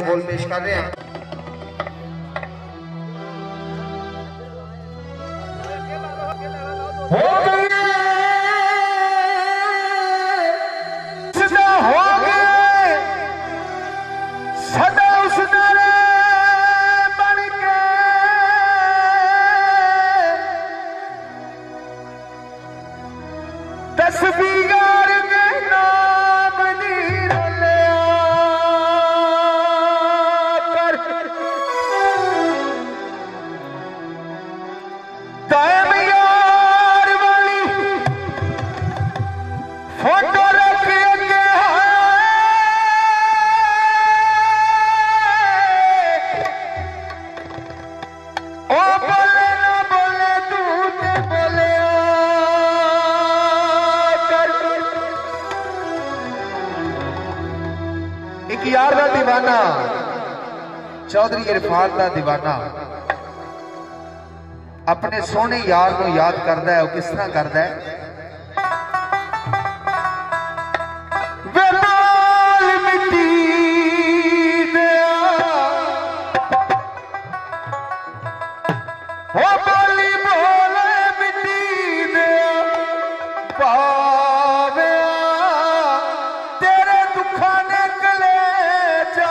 बोल पेश कर रहे हैं। तस्वीर के नाम कर कायम यार वाली फोटो रख के ओ बोले ना बोले तू ते बोले एक यार का दीवाना चौधरी इरफान का दीवाना अपने सोहने यार को याद करता है। वो किस तरह करता है? तेरे दुखा ने कले जा